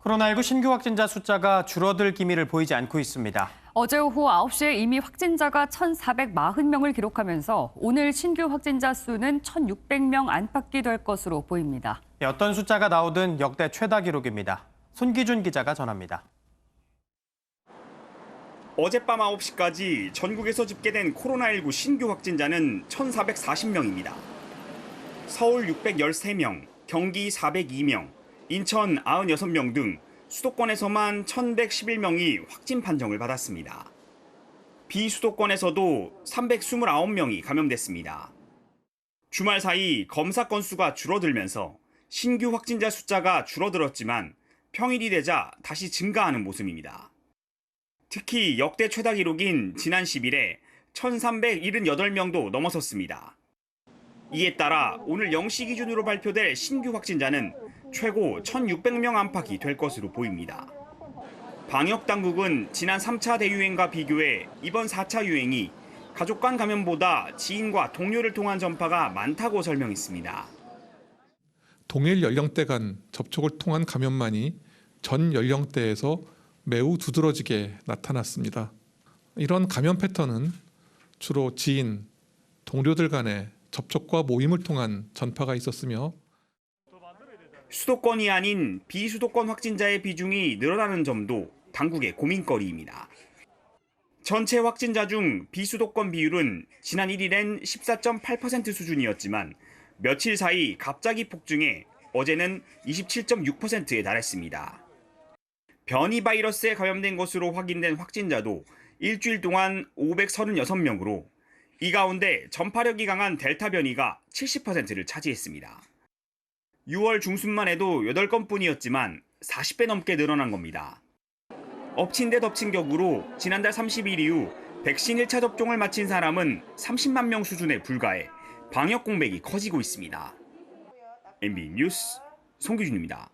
코로나19 신규 확진자 숫자가 줄어들 기미를 보이지 않고 있습니다. 어제 오후 9시에 이미 확진자가 1,440명을 기록하면서 오늘 신규 확진자 수는 1,600명 안팎이 될 것으로 보입니다. 어떤 숫자가 나오든 역대 최다 기록입니다. 손기준 기자가 전합니다. 어젯밤 9시까지 전국에서 집계된 코로나19 신규 확진자는 1,440명입니다. 서울 613명, 경기 402명, 인천 96명 등 수도권에서만 1,111명이 확진 판정을 받았습니다. 비수도권에서도 329명이 감염됐습니다. 주말 사이 검사 건수가 줄어들면서 신규 확진자 숫자가 줄어들었지만 평일이 되자 다시 증가하는 모습입니다. 특히 역대 최다 기록인 지난 10일에 1,378명도 넘어섰습니다. 이에 따라 오늘 0시 기준으로 발표될 신규 확진자는 최고 1,600명 안팎이 될 것으로 보입니다. 방역당국은 지난 3차 대유행과 비교해 이번 4차 유행이 가족 간 감염보다 지인과 동료를 통한 전파가 많다고 설명했습니다. 동일 연령대 간 접촉을 통한 감염만이 전 연령대에서 매우 두드러지게 나타났습니다. 이런 감염 패턴은 주로 지인, 동료들 간의 접촉과 모임을 통한 전파가 있었으며 수도권이 아닌 비수도권 확진자의 비중이 늘어나는 점도 당국의 고민거리입니다. 전체 확진자 중 비수도권 비율은 지난 1일엔 14.8% 수준이었지만 며칠 사이 갑자기 폭증해 어제는 27.6%에 달했습니다. 변이 바이러스에 감염된 것으로 확인된 확진자도 일주일 동안 536명으로 이 가운데 전파력이 강한 델타 변이가 70%를 차지했습니다. 6월 중순만 해도 8건뿐이었지만 40배 넘게 늘어난 겁니다. 엎친 데 덮친 격으로 지난달 30일 이후 백신 1차 접종을 마친 사람은 30만 명 수준에 불과해 방역 공백이 커지고 있습니다. MB 뉴스 송기준입니다.